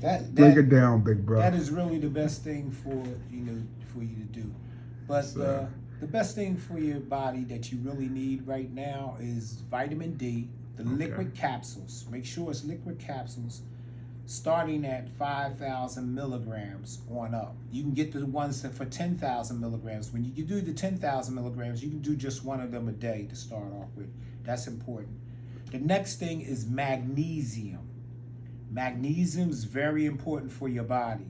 That Break that it down, big bro. that is really the best thing for for you to do. But So, the best thing for your body that you really need right now is vitamin D, the okay. liquid capsules. Make sure it's liquid capsules starting at 5,000 milligrams on up. You can get the ones that for 10,000 milligrams. When you do the 10,000 milligrams, you can do just one of them a day to start off with. That's important. The next thing is magnesium. Magnesium is very important for your body.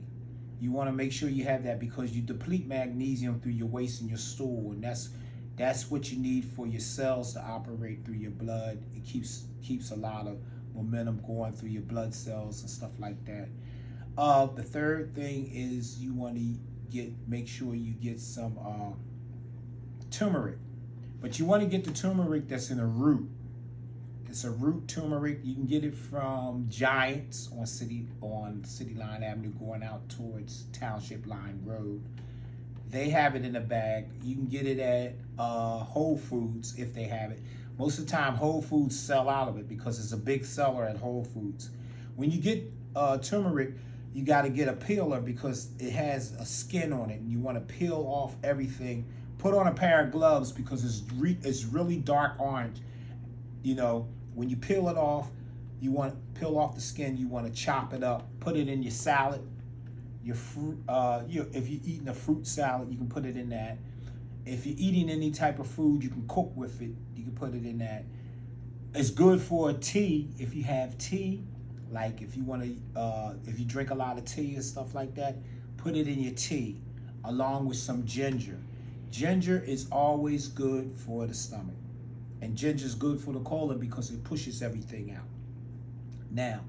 You want to make sure you have that because you deplete magnesium through your waste and your stool, and that's what you need for your cells to operate through your blood. It keeps a lot of momentum going through your blood cells and stuff like that. The third thing is you want to make sure you get some turmeric, but you want to get the turmeric that's in a root. It's a root turmeric. You can get it from Giants on City Line Avenue going out towards Township Line Road. They have it in a bag. You can get it at Whole Foods if they have it. Most of the time, Whole Foods sell out of it because it's a big seller at Whole Foods. When you get turmeric, you got to get a peeler because it has a skin on it, and you want to peel off everything. Put on a pair of gloves because it's really dark orange. You know, when you peel it off, you want to peel off the skin. You want to chop it up, put it in your salad, your fruit. If you're eating a fruit salad, you can put it in that. If you're eating any type of food, you can cook with it. You can put it in that. It's good for tea if you have tea. Like if you want to, if you drink a lot of tea and stuff like that, put it in your tea, along with some ginger. Ginger is always good for the stomach. And ginger is good for the colon because it pushes everything out. Now,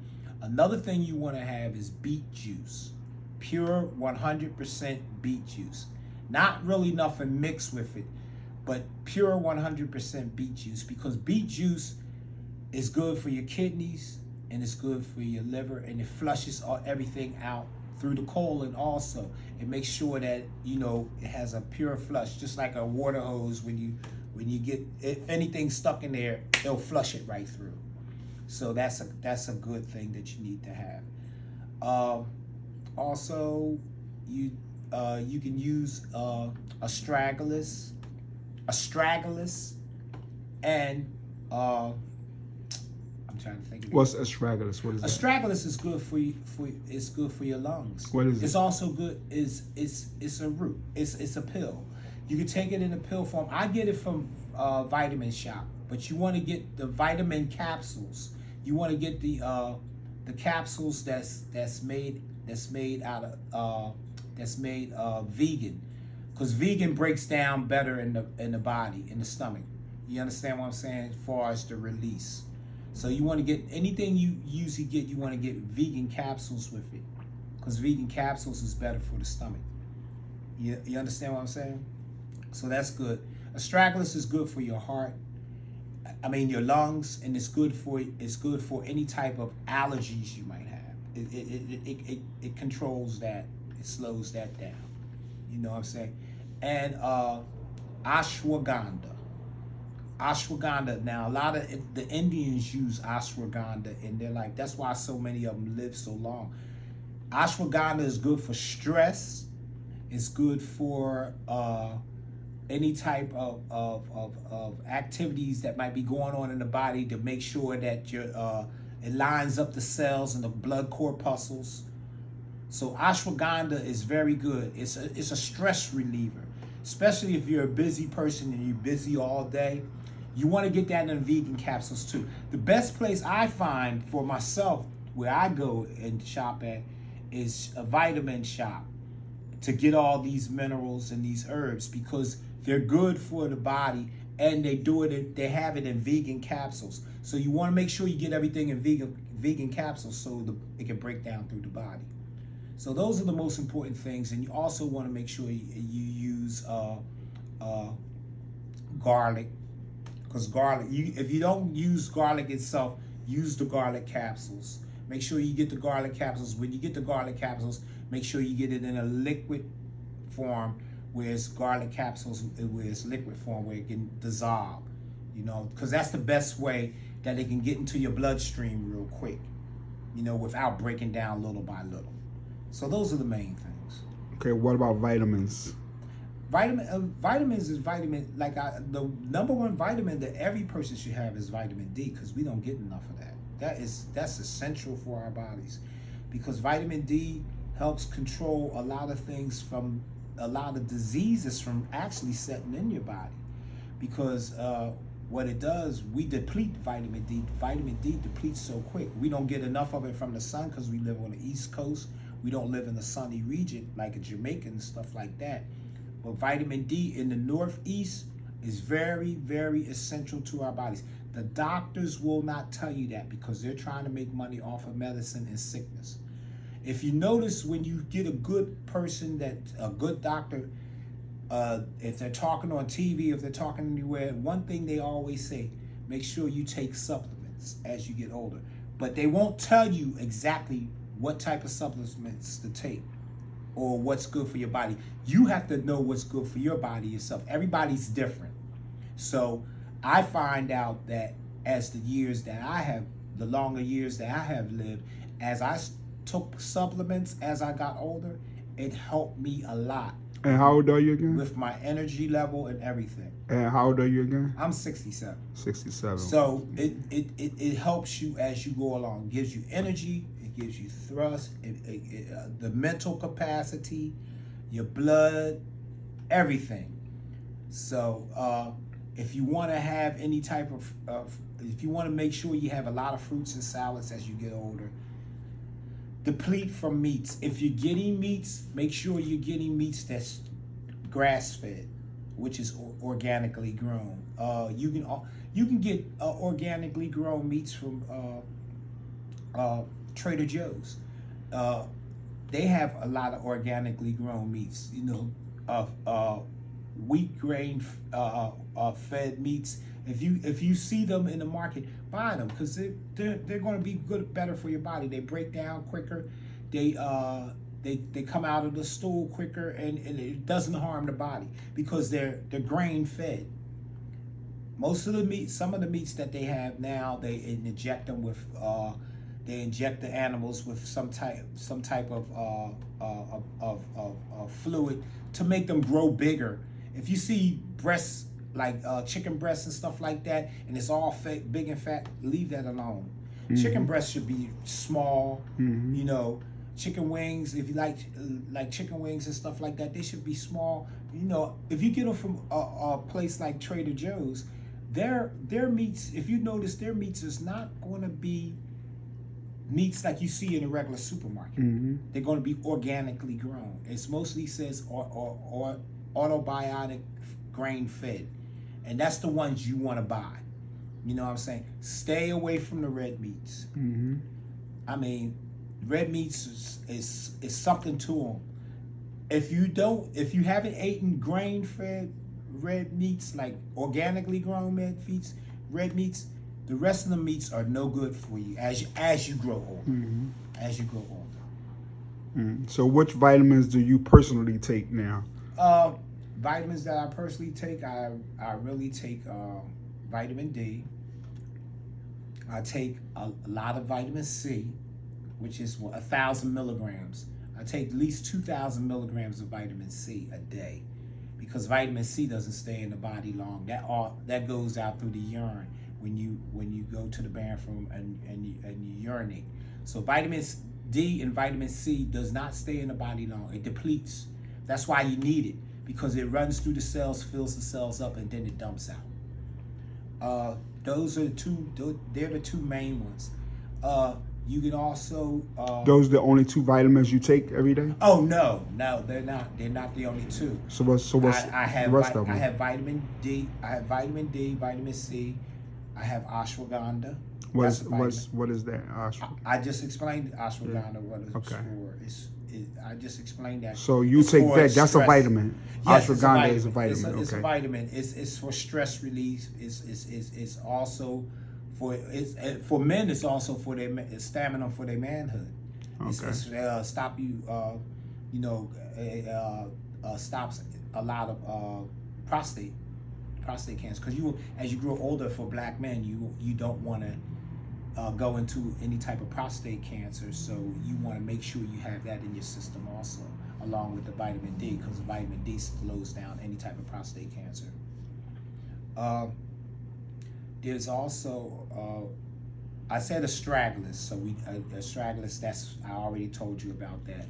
another thing you want to have is beet juice. Pure 100% beet juice. Not really nothing mixed with it, but pure 100% beet juice because beet juice is good for your kidneys and it's good for your liver and it flushes everything out through the colon also. It makes sure that, it has a pure flush, just like a water hose when you get if anything stuck in there, it'll flush it right through. So that's a good thing that you need to have. Also, you can use astragalus, and I'm trying to think of it. What's astragalus? What is that? Astragalus is good it's good for your lungs. What is it? It's also good. It's a root. It's a pill. You can take it in a pill form. I get it from Vitamin Shop, but you want to get the vitamin capsules. You want to get the capsules that's made out of vegan, because vegan breaks down better in the body, in the stomach. You understand what I'm saying? As far as the release. So you want to get anything you usually get. You want to get vegan capsules with it, because vegan capsules is better for the stomach. You understand what I'm saying? So that's good. Astragalus is good for your heart. Your lungs, and it's good for any type of allergies you might have. It controls that. It slows that down. You know what I'm saying? And ashwagandha. Ashwagandha. Now, a lot of the Indians use ashwagandha in their life. That's why so many of them live so long. Ashwagandha is good for stress. It's good for any type of activities that might be going on in the body to make sure that it lines up the cells and the blood corpuscles. So ashwagandha is very good. It's a stress reliever, especially if you're a busy person and you're busy all day. You want to get that in vegan capsules too. The best place I find for myself, where I go and shop at, is a Vitamin Shop to get all these minerals and these herbs because they're good for the body, and they have it in vegan capsules. So you want to make sure you get everything in vegan capsules so it can break down through the body. So those are the most important things, and you also want to make sure you use garlic, because garlic. If you don't use garlic itself, use the garlic capsules. Make sure you get the garlic capsules. When you get the garlic capsules, make sure you get it in a liquid form, where it's garlic capsules, where it's liquid form, where it can dissolve, because that's the best way that it can get into your bloodstream real quick. without breaking down little by little. So those are the main things. Okay, what about vitamins? Vitamins is the number one vitamin that every person should have is vitamin D, because we don't get enough of that. That's essential for our bodies, because vitamin D helps control a lot of things, from a lot of diseases from actually setting in your body, because what it does, we deplete vitamin D. Vitamin D depletes so quick. We don't get enough of it from the sun because we live on the East Coast. We don't live in the sunny region like a Jamaican and stuff like that. But vitamin D in the Northeast is very, very essential to our bodies. The doctors will not tell you that, because they're trying to make money off of medicine and sickness. If you notice, when you get a good doctor, if they're talking on TV, if they're talking anywhere, one thing they always say: make sure you take supplements as you get older. But they won't tell you exactly what type of supplements to take or what's good for your body. You have to know what's good for your body yourself. Everybody's different. So I find out that as the longer years that I have lived, as I took supplements as I got older, it helped me a lot. And how old are you again? With my energy level and everything. And how old are you again? I'm 67. 67. So it helps you as you go along. It gives you energy. It gives you thrust. The mental capacity, your blood, everything. So if you want to have any type of if you want to make sure you have a lot of fruits and salads as you get older, deplete from meats. If you're getting meats, make sure you're getting meats that's grass-fed, which is organically grown. You can get organically grown meats from Trader Joe's. They have a lot of organically grown meats. Wheat grain fed meats. If you see them in the market, buy them, because they're going to be better for your body. They break down quicker. They come out of the stool quicker, and it doesn't harm the body, because they're grain fed. Most of the meats, some of the meats that they have now, they inject them with they inject the animals with some type of fluid to make them grow bigger. If you see breasts, like chicken breasts and stuff like that, and it's all fat, big and fat, leave that alone. Mm-hmm. Chicken breasts should be small. Mm-hmm. Chicken wings, if you like chicken wings and stuff like that, they should be small. If you get them from a place like Trader Joe's, their meats, if you notice, their meats is not going to be meats like you see in a regular supermarket. Mm-hmm. They're going to be organically grown. It mostly says or autobiotic grain fed, and that's the ones you want to buy. You know what I'm saying? Stay away from the red meats. Mm-hmm. I mean, red meats is something to them. If you haven't eaten grain fed red meats, like organically grown red meats, the rest of the meats are no good for you as you grow older. Mm-hmm. As you grow older. Mm-hmm. So which vitamins do you personally take now? Vitamins that I personally take, I really take vitamin D. I take a lot of vitamin C, which is 1,000 milligrams. I take at least 2,000 milligrams of vitamin C a day, because vitamin C doesn't stay in the body long. That goes out through the urine when you go to the bathroom and you urinate. So vitamin D and vitamin C does not stay in the body long. It depletes. That's why you need it, because it runs through the cells, fills the cells up, and then it dumps out. Those are they're the two main ones. You can also those are the only two vitamins you take every day? Oh no, they're not. They're not the only two. So what's the rest of them? I have vitamin D. I have vitamin D, vitamin C. I have ashwagandha. What is that? I just explained ashwagandha. What it's for. I just explained that. So you take that? That's a vitamin. Yes, ashwagandha is a vitamin. It's a vitamin. It's for stress relief. It's also for men. It's also for their stamina, for their manhood. Okay. It's stop you. Stops a lot of prostate cancer, because as you grow older, for black men, you don't want to go into any type of prostate cancer. So you want to make sure you have that in your system also, along with the vitamin D, because vitamin D slows down any type of prostate cancer. There's also, I said astragalus. So astragalus, that's, I already told you about that.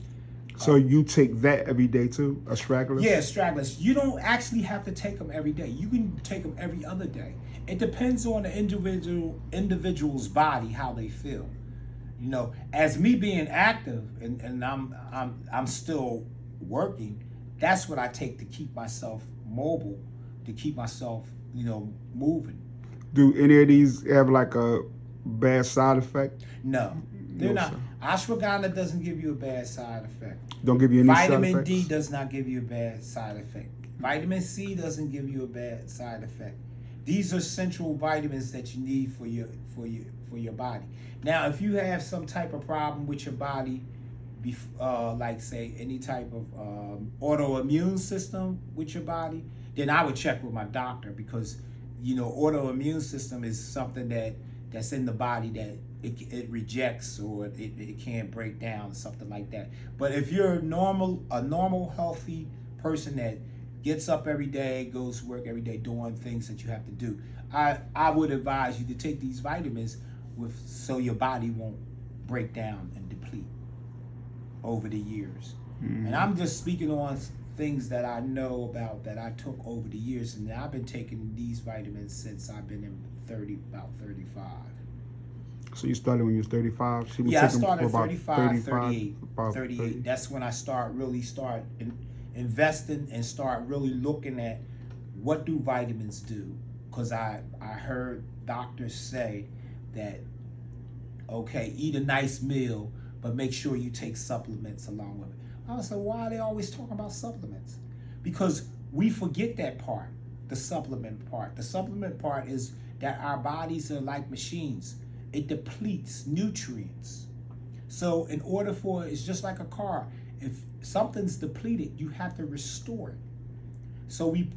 So you take that every day too, astragalus? Yeah, astragalus. You don't actually have to take them every day. You can take them every other day. It depends on the individual's body, how they feel. You know, as me being active and I'm still working, that's what I take to keep myself mobile, to keep myself, you know, moving. Do any of these have like a bad side effect? No, they're No, not. sir. Ashwagandha doesn't give you a bad side effect. Don't give you any side Vitamin effects? D does not give you a bad side effect. Vitamin C doesn't give you a bad side effect. These are essential vitamins that you need for your body. Now, if you have some type of problem with your body, like say any type of autoimmune system with your body, then I would check with my doctor, because you know autoimmune system is something that's in the body that it rejects, or it can't break down, something like that. But if you're a normal healthy person that gets up every day, goes to work every day, doing things that you have to do, I would advise you to take these vitamins so your body won't break down and deplete over the years. And I'm just speaking on things that I know about, that I took over the years, and I've been taking these vitamins since I've been in about 35. So you started when you was 35? Yeah, I started for about 35, 38. about 38. That's when I start investing and start really looking at what do vitamins do. Because I heard doctors say that, okay, eat a nice meal, but make sure you take supplements along with it. I was like, why are they always talking about supplements? Because we forget that part, the supplement part. The supplement part is that our bodies are like machines. It depletes nutrients. So in order for, it's just like a car. If something's depleted, you have to restore it. So we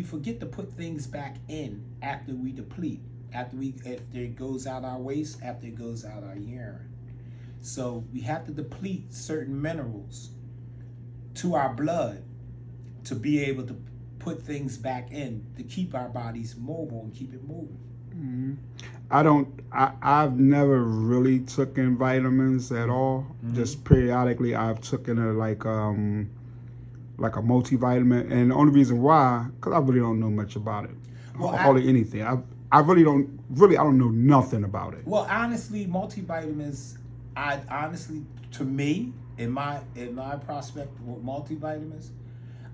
forget to put things back in after we deplete, after it goes out our waste, after it goes out our urine. So we have to deplete certain minerals to our blood to be able to put things back in, to keep our bodies mobile and keep it moving. I've never really taken vitamins at all. Just periodically I've taken like a multivitamin, and the only reason why, because I really don't know much about it. Well, hardly anything. I don't know nothing about it. Well, honestly, multivitamins, to me, in my prospect with multivitamins,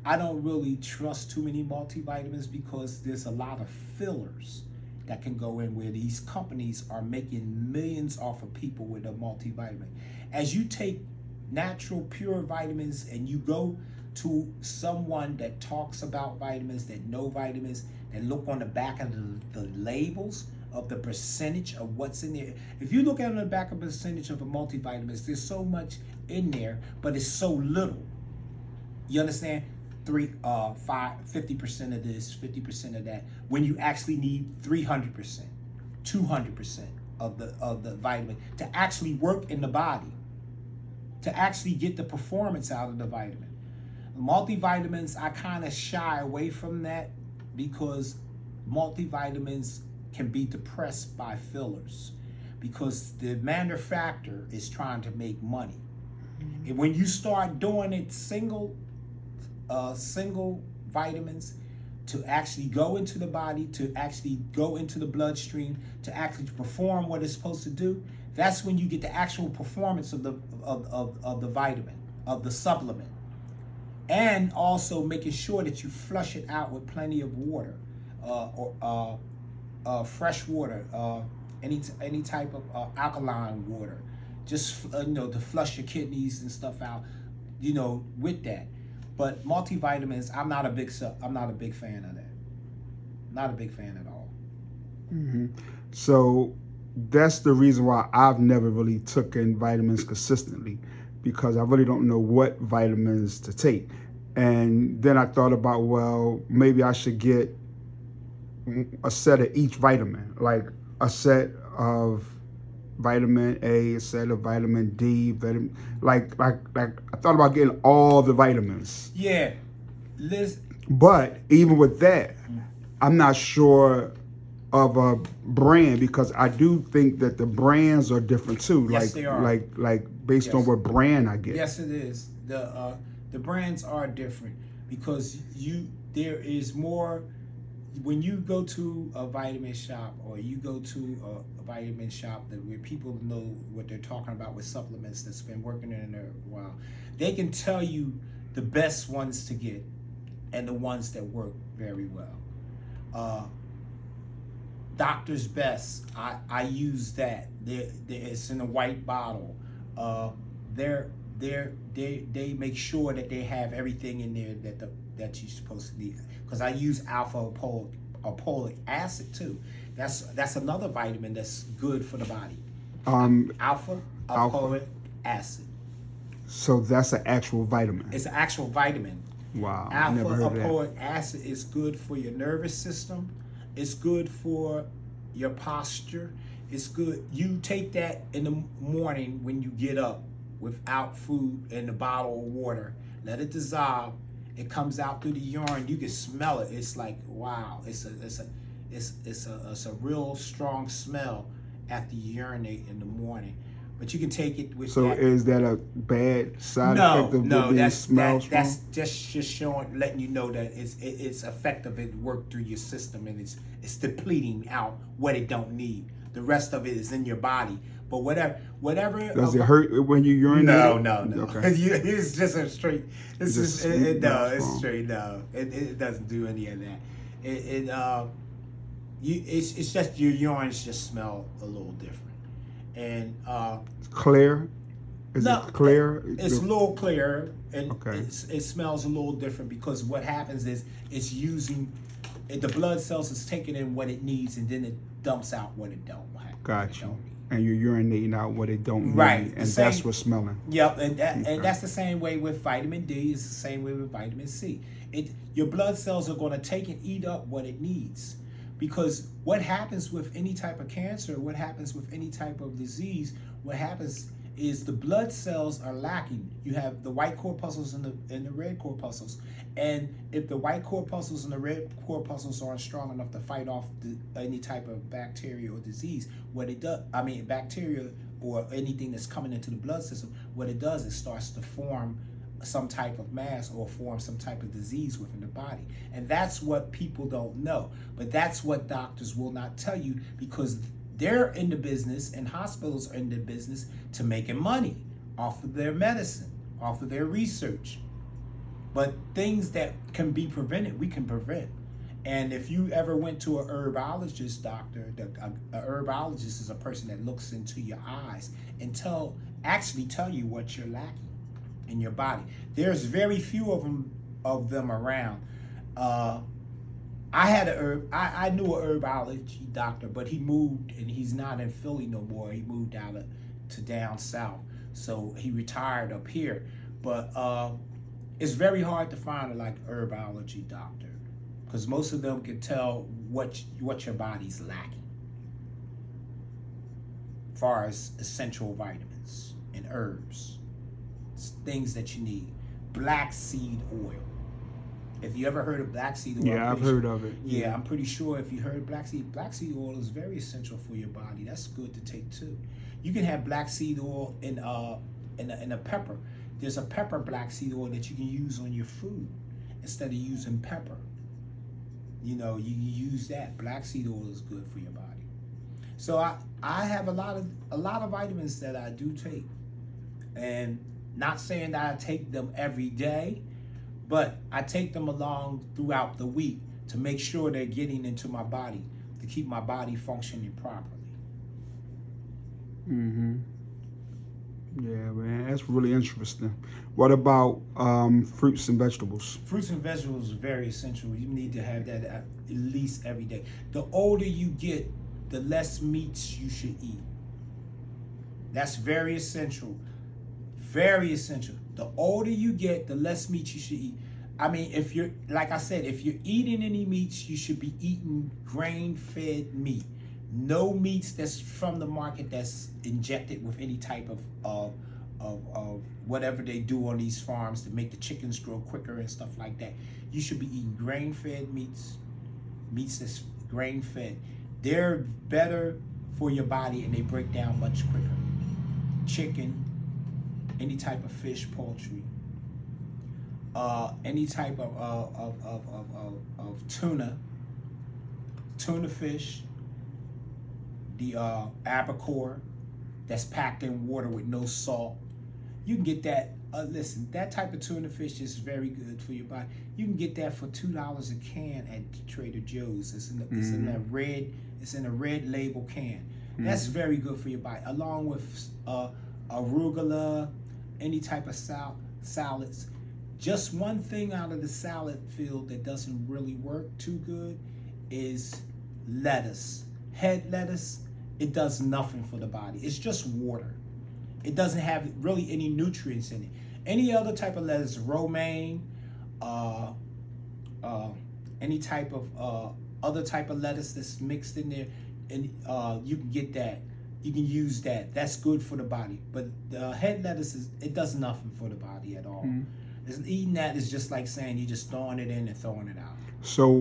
I don't really trust too many multivitamins, because there's a lot of fillers that can go in, where these companies are making millions off of people with a multivitamin. As you take natural, pure vitamins and you go to someone that talks about vitamins, that know vitamins, that look on the back of the labels of the percentage of what's in there. If you look at the back of the percentage of the multivitamins, there's so much in there, but it's so little. You understand? 50% of this, 50% of that, when you actually need 300%, 200% of the vitamin to actually work in the body, to actually get the performance out of the vitamin. Multivitamins, I kind of shy away from that, because multivitamins can be depressed by fillers, because the manufacturer is trying to make money. And when you start doing it single vitamins to actually go into the body, to actually go into the bloodstream, to actually perform what it's supposed to do, that's when you get the actual performance of the vitamin, of the supplement. And also making sure that you flush it out with plenty of water, fresh water, any type of alkaline water, just to flush your kidneys and stuff out, with that. But multivitamins, I'm not a big fan of that. Not a big fan at all. So that's the reason why I've never really taken vitamins consistently, because I really don't know what vitamins to take. And then I thought about, well, maybe I should get a set of each vitamin, like a set of vitamin A instead of vitamin D. Like I thought about getting all the vitamins, Yeah, Liz. but even with that, I'm not sure of a brand because I do think that the brands are different too. Yes, like they are. like based on Yes. what brand I get. Yes, it is. The brands are different because there is more when you go to a vitamin shop or you go to a vitamin shop where people know what they're talking about with supplements that's been working in there a while. They can tell you the best ones to get and the ones that work very well. Doctor's Best, I use that. It's in a white bottle. They make sure that they have everything in there that you're supposed to need. Because I use alpha apolic acid too. That's another vitamin that's good for the body. Alpha apolic acid. So that's an actual vitamin. It's an actual vitamin. Wow, Alpha never heard of that. apolic acid is good for your nervous system. It's good for your posture. It's good. You take that in the morning when you get up without food and a bottle of water. Let it dissolve. It comes out through the urine. You can smell it. It's like wow. It's a real strong smell after you urinate in the morning. But you can take it with. So that. Is that a bad side effect of No, being that's smell strong? that's just showing, letting you know that it's effective. It worked through your system and it's depleting out what it don't need. The rest of it is in your body. But whatever. Does it hurt when you urinate? No. Okay. It's just a straight. It's Just just it's strong. straight. No, it doesn't do any of that. It's just your urines just smell a little different, and Clear? Is no, it clear? It's a little clearer, and Okay. it smells a little different because what happens is it's using the blood cells is taking in what it needs, and then it dumps out what it don't. Got you. And you're urinating out what it don't Right. need, The and same- that's what's smelling. Yep, and Okay. that's the same way with vitamin D. It's the same way with vitamin C. Your blood cells are going to take and eat up what it needs, because what happens with any type of cancer, what happens with any type of disease, what happens is the blood cells are lacking. You have the white corpuscles and the red corpuscles, and if the white corpuscles and the red corpuscles aren't strong enough to fight off any type of bacteria or disease, bacteria or anything that's coming into the blood system, what it does is starts to form some type of mass or form some type of disease within the body. And that's what people don't know. But that's what doctors will not tell you, because they're in the business and hospitals are in the business to making money off of their medicine, off of their research. But things that can be prevented, we can prevent. And if you ever went to a herbologist doctor, a herbologist is a person that looks into your eyes and actually tell you what you're lacking in your body. There's very few of them around. I knew a herbology doctor, but he moved and he's not in Philly no more. He moved out to down south, so he retired up here. But it's very hard to find a herbology doctor, because most of them can tell what your body's lacking, as far as essential vitamins and herbs, things that you need. Black seed oil. If you ever heard of black seed oil, Yeah, I've heard of it. Yeah, I'm pretty sure if you heard black seed oil is very essential for your body. That's good to take too. You can have black seed oil in a pepper. There's a pepper black seed oil that you can use on your food instead of using pepper. You use that. Black seed oil is good for your body. So I have a lot of vitamins that I do take, and not saying that I take them every day, but I take them along throughout the week to make sure they're getting into my body, to keep my body functioning properly. Mm-hmm. Yeah, man, that's really interesting. What about fruits and vegetables? Fruits and vegetables are very essential. You need to have that at least every day. The older you get, the less meats you should eat. That's very essential. Very essential. The older you get, the less meat you should eat. I mean, if you're eating any meats, you should be eating grain-fed meat. No meats that's from the market that's injected with any type of whatever they do on these farms to make the chickens grow quicker and stuff like that. You should be eating grain-fed meats that's grain-fed. They're better for your body and they break down much quicker. Chicken, any type of fish, poultry, any type of tuna fish, the albacore that's packed in water with no salt. You can get that. Listen, that type of tuna fish is very good for your body. You can get that for $2 a can at Trader Joe's. It's in a red label can. That's very good for your body, along with arugula, any type of salads. Just one thing out of the salad field that doesn't really work too good is lettuce. Head lettuce, it does nothing for the body. It's just water. It doesn't have really any nutrients in it. Any other type of lettuce, romaine, any type of other type of lettuce that's mixed in there, and you can get that. You can use that. That's good for the body. But the head lettuce it does nothing for the body at all. Eating that is just like saying you're just throwing it in and throwing it out. So,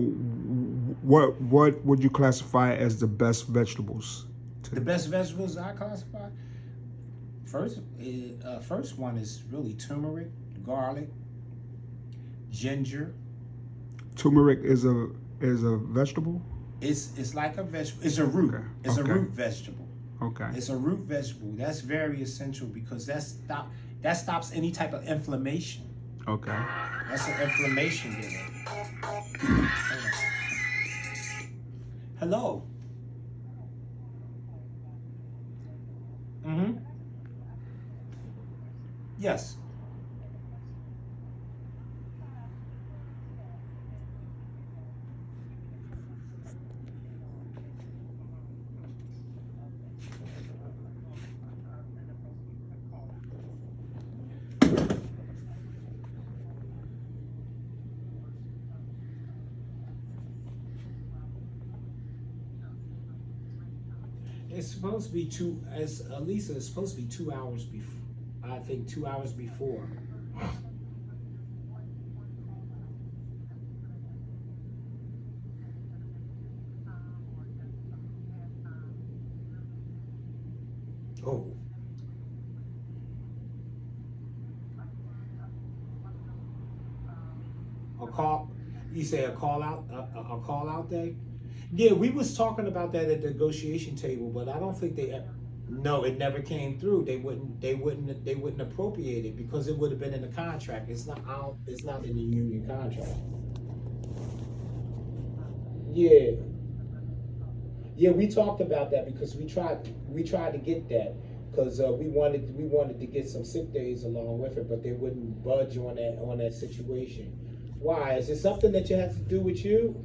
what would you classify as the best vegetables? The best vegetables I classify. First one is really turmeric, garlic, ginger. Turmeric is a vegetable? It's like a vegetable. It's a root. Okay. It's a root vegetable. Okay. It's a root vegetable. That's very essential because that stops any type of inflammation. Okay. That's an inflammation giver. Hello. Mm-hmm. Yes. It's supposed to be Lisa, it's supposed to be 2 hours before. I think 2 hours before. Oh. A call? You say a call out? A call out day? Yeah, we was talking about that at the negotiation table, but I don't think no, it never came through. They wouldn't appropriate it because it would have been in the contract. It's not in the union contract. Yeah. Yeah, we talked about that because we tried to get that because we wanted to get some sick days along with it, but they wouldn't budge on that situation. Why? Is it something that you have to do with you?